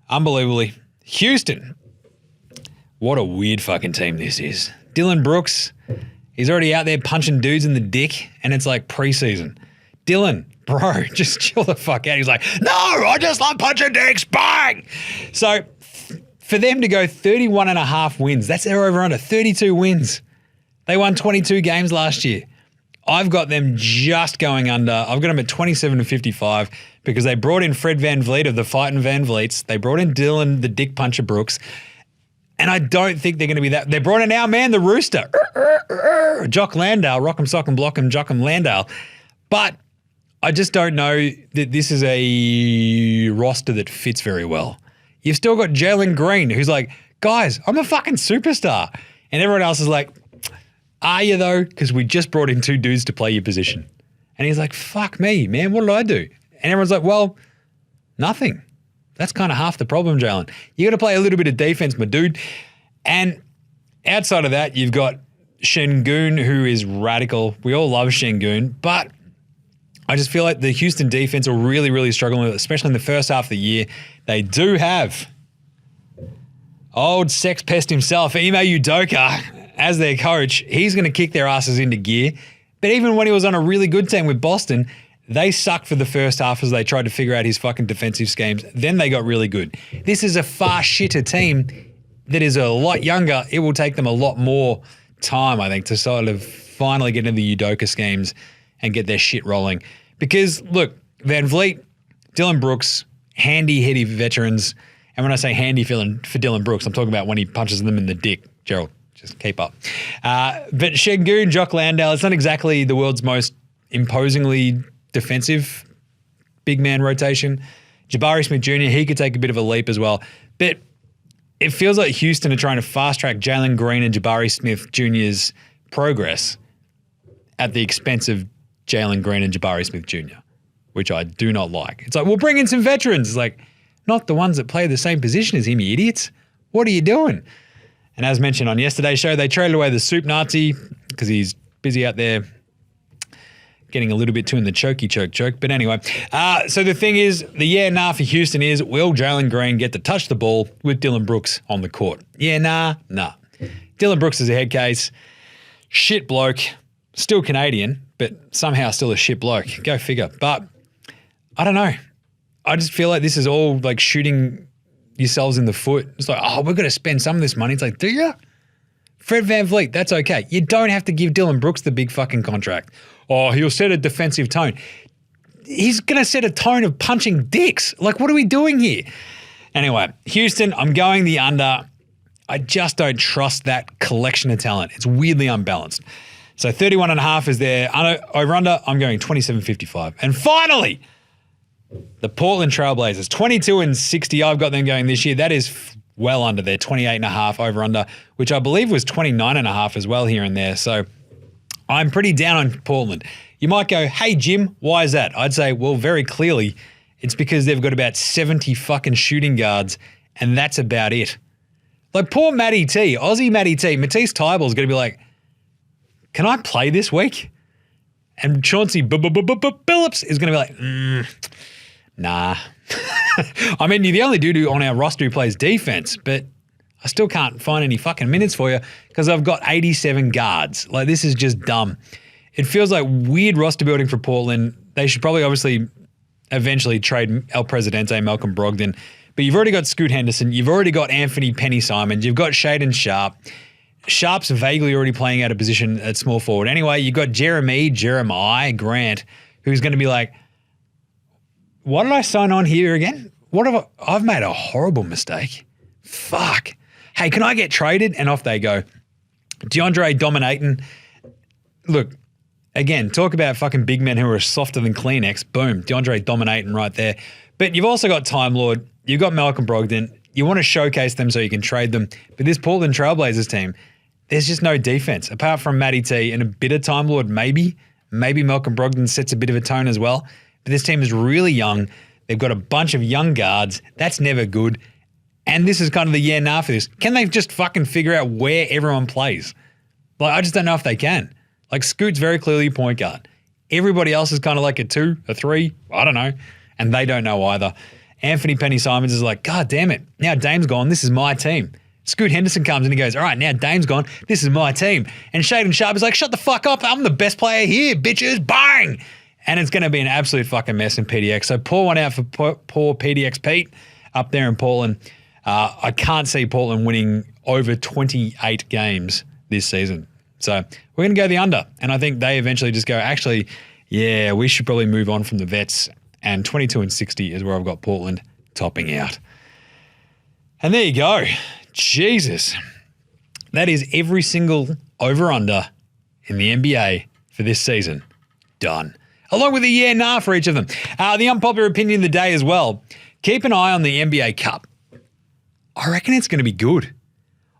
unbelievably. Houston. What a weird fucking team this is. Dylan Brooks, he's already out there punching dudes in the dick, and it's like preseason. Dylan, bro, just chill the fuck out. He's like, no, I just love punching dicks, bang! So for them to go 31.5 wins, that's their over-under, 32 wins. They won 22 games last year. I've got them just going under. I've got them at 27-55 because they brought in Fred VanVleet of the Fighting Van Vliets. They brought in Dylan, the Dick Puncher Brooks. And I don't think they're going to be that. They brought in our man, the Rooster. Jock Landale, Rock'em Sock'em Block'em Jock'em Landale. But I just don't know that this is a roster that fits very well. You've still got Jalen Green, who's like, guys, I'm a fucking superstar. And everyone else is like, are you though? Because we just brought in 2 dudes to play your position. And he's like, fuck me, man, what did I do? And everyone's like, well, nothing. That's kind of half the problem, Jalen. You got to play a little bit of defense, my dude. And outside of that, you've got Şengün, who is radical. We all love Şengün, but I just feel like the Houston defense are really, really struggling with it, especially in the first half of the year. They do have old sex pest himself, Ime Udoka, as their coach. He's going to kick their asses into gear. But even when he was on a really good team with Boston, they sucked for the first half as they tried to figure out his fucking defensive schemes. Then they got really good. This is a far shitter team that is a lot younger. It will take them a lot more time, I think, to sort of finally get into the Udoka schemes and get their shit rolling. Because, look, Van Vliet, Dylan Brooks, handy, heady veterans. And when I say handy for Dylan Brooks, I'm talking about when he punches them in the dick. Gerald, just keep up. But Şengün, Jock Landale, it's not exactly the world's most imposingly defensive big man rotation. Jabari Smith Jr., he could take a bit of a leap as well. But it feels like Houston are trying to fast-track Jalen Green and Jabari Smith Jr.'s progress at the expense of Jalen Green and Jabari Smith Jr., which I do not like. It's like, we'll bring in some veterans. It's like, not the ones that play the same position as him, you idiots. What are you doing? And as mentioned on yesterday's show, they traded away the Soup Nazi because he's busy out there getting a little bit too in the choke. But anyway, so the thing is, the yeah, nah for Houston is, will Jalen Green get to touch the ball with Dylan Brooks on the court? Yeah, nah. Dylan Brooks is a head case. Shit bloke. Still Canadian, but somehow still a shit bloke. Go figure. But I don't know. I just feel like this is all like shooting yourselves in the foot. It's like, oh, we're going to spend some of this money. It's like, do you? Fred VanVleet, that's okay. You don't have to give Dylan Brooks the big fucking contract. Oh, he'll set a defensive tone. He's going to set a tone of punching dicks. Like, what are we doing here? Anyway, Houston, I'm going the under. I just don't trust that collection of talent. It's weirdly unbalanced. So 31.5 is their over-under. I'm going 27.55. And finally, the Portland Trailblazers, 22-60. I've got them going this year. That is well under their 28.5 over-under, which I believe was 29.5 as well here and there. So I'm pretty down on Portland. You might go, hey, Jim, why is that? I'd say, well, very clearly, it's because they've got about 70 fucking shooting guards, and that's about it. Like, poor Matty T, Aussie Matty T, Matisse Tyball's going to be like, can I play this week? And Chauncey Billups is going to be like, nah. I mean, you're the only dude on our roster who plays defense, but I still can't find any fucking minutes for you because I've got 87 guards. Like, this is just dumb. It feels like weird roster building for Portland. They should probably obviously eventually trade El Presidente, Malcolm Brogdon. But you've already got Scoot Henderson. You've already got Anthony Penny-Simon. You've got Shaden Sharp. Sharp's vaguely already playing out of position at small forward. Anyway, you've got Jeremiah Grant, who's going to be like, what did I sign on here again? I've made a horrible mistake. Fuck. Hey, can I get traded? And off they go. DeAndre dominating. Look, again, talk about fucking big men who are softer than Kleenex. Boom. DeAndre dominating right there. But you've also got Time Lord. You've got Malcolm Brogdon. You want to showcase them so you can trade them. But this Portland Trailblazers team, there's just no defense. Apart from Matty T and a bit of Time Lord, maybe. Maybe Malcolm Brogdon sets a bit of a tone as well. But this team is really young. They've got a bunch of young guards. That's never good. And this is kind of the yeah, nah for this. Can they just fucking figure out where everyone plays? Like, I just don't know if they can. Like, Scoot's very clearly a point guard. Everybody else is kind of like a 2, a 3, I don't know. And they don't know either. Anthony Penny-Simons is like, God damn it. Now Dame's gone. This is my team. Scoot Henderson comes and he goes, all right, now Dame's gone. This is my team. And Shaden Sharp is like, shut the fuck up. I'm the best player here, bitches. Bang! And it's going to be an absolute fucking mess in PDX. So pour one out for poor PDX Pete up there in Portland. I can't see Portland winning over 28 games this season. So we're going to go the under. And I think they eventually just go, actually, yeah, we should probably move on from the vets. And 22-60 is where I've got Portland topping out. And there you go. Jesus. That is every single over-under in the NBA for this season. Done. Along with a yeah, nah for each of them. The unpopular opinion of the day as well. Keep an eye on the NBA Cup. I reckon it's going to be good.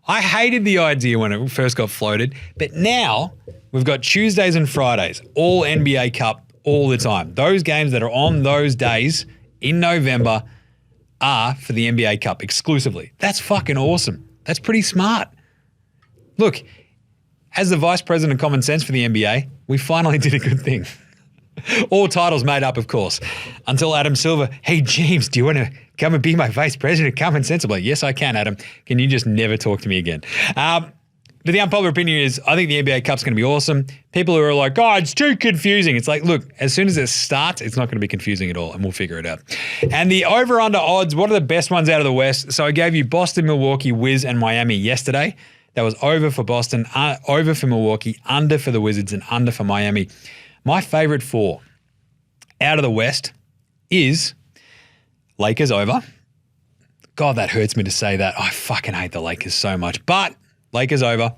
I hated the idea when it first got floated, but now we've got Tuesdays and Fridays, all NBA Cup all the time. Those games that are on those days in November are for the NBA Cup exclusively. That's fucking awesome. That's pretty smart. Look, as the vice president of common sense for the NBA, we finally did a good thing. All titles made up, of course. Until Adam Silver, hey, James, do you want to come and be my vice president of common sense? I'm like, yes, I can, Adam. Can you just never talk to me again? But the unpopular opinion is I think the NBA Cup's going to be awesome. People who are like, oh, it's too confusing. It's like, look, as soon as it starts, it's not going to be confusing at all, and we'll figure it out. And the over-under odds, what are the best ones out of the West? So I gave you Boston, Milwaukee, Wiz, and Miami yesterday. That was over for Boston, over for Milwaukee, under for the Wizards, and under for Miami. My favorite 4 out of the West is Lakers over. God, that hurts me to say that. I fucking hate the Lakers so much. But Lakers over.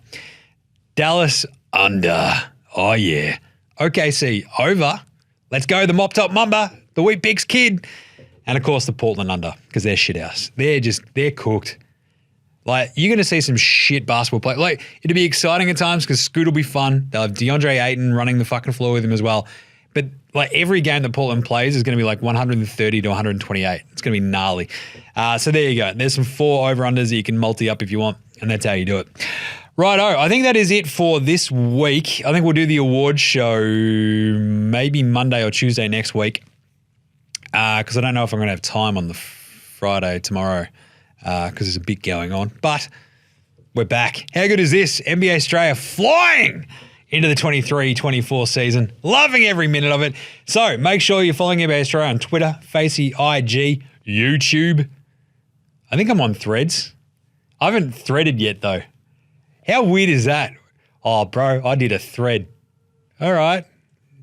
Dallas under. Oh, yeah. OKC over. Let's go, the Mop Top Mamba, the Wheat Bix Kid. And, of course, the Portland under because they're shit house. They're cooked. Like, you're going to see some shit basketball play. Like, it'll be exciting at times because Scoot will be fun. They'll have DeAndre Ayton running the fucking floor with him as well. But like every game that Portland plays is going to be like 130 to 128. It's going to be gnarly. So there you go. There's some 4 over-unders that you can multi up if you want, and that's how you do it. Righto, I think that is it for this week. I think we'll do the awards show maybe Monday or Tuesday next week because I don't know if I'm going to have time on the Friday tomorrow because there's a bit going on. But we're back. How good is this? NBA STraya flying into the 23-24 season. Loving every minute of it. So make sure you're following NBA STraya on Twitter, Facey, IG, YouTube. I think I'm on Threads. I haven't threaded yet though. How weird is that? Oh, bro, I did a thread. All right.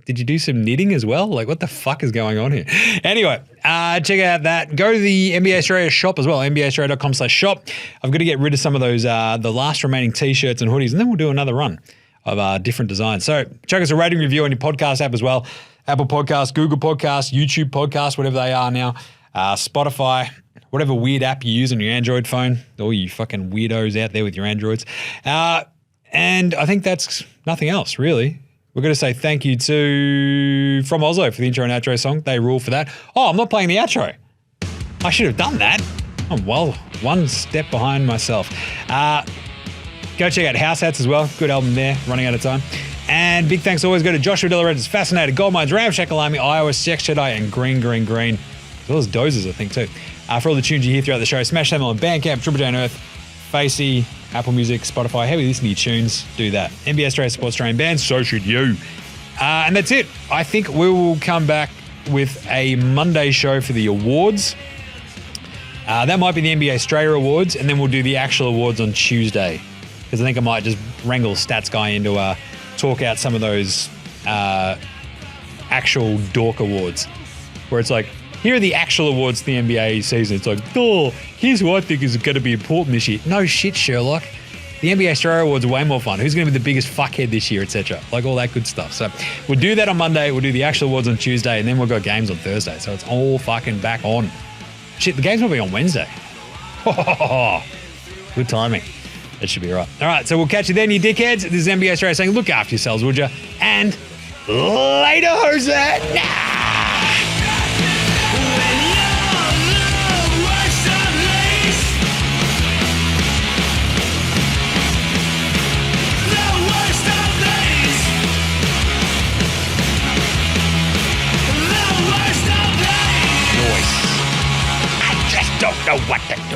Did you do some knitting as well? Like, what the fuck is going on here? Anyway, check out that. Go to the NBA STraya shop as well, nbastraya.com/shop. I've got to get rid of some of those, the last remaining T-shirts and hoodies, and then we'll do another run of different designs. So check us a rating review on your podcast app as well. Apple Podcasts, Google Podcasts, YouTube Podcasts, whatever they are now, Spotify, whatever weird app you use on your Android phone, all you fucking weirdos out there with your Androids. And I think that's nothing else, really. We're going to say thank you to From Oslo for the intro and outro song. They rule for that. Oh, I'm not playing the outro. I should have done that. I'm well one step behind myself. Go check out House Hats as well. Good album there, running out of time. And big thanks always go to Joshua Delared's Fascinated, Goldmines, Ram Shakalami, Iowa, Sex Jedi, and Green, as well as Dozers, I think, too. For all the tunes you hear throughout the show, smash them on Bandcamp, Triple J and Earth, Facey, Apple Music, Spotify. However you listen to your tunes, do that. NBA STraya supports Australian bands, so should you. And that's it. I think we will come back with a Monday show for the awards. That might be the NBA STraya awards, and then we'll do the actual awards on Tuesday. Because I think I might just wrangle Stats Guy into talk out some of those actual dork awards. Where it's like, here are the actual awards for the NBA season. It's like, oh, here's who I think is going to be important this year. No shit, Sherlock. The NBA STraya awards are way more fun. Who's going to be the biggest fuckhead this year, etc. Like all that good stuff. So we'll do that on Monday. We'll do the actual awards on Tuesday. And then we'll go games on Thursday. So it's all fucking back on. Shit, the games will be on Wednesday. Good timing. That should be right. All right, so we'll catch you then, you dickheads. This is NBA STraya saying, look after yourselves, would you? And later, Jose. Nah. Don't know what to do.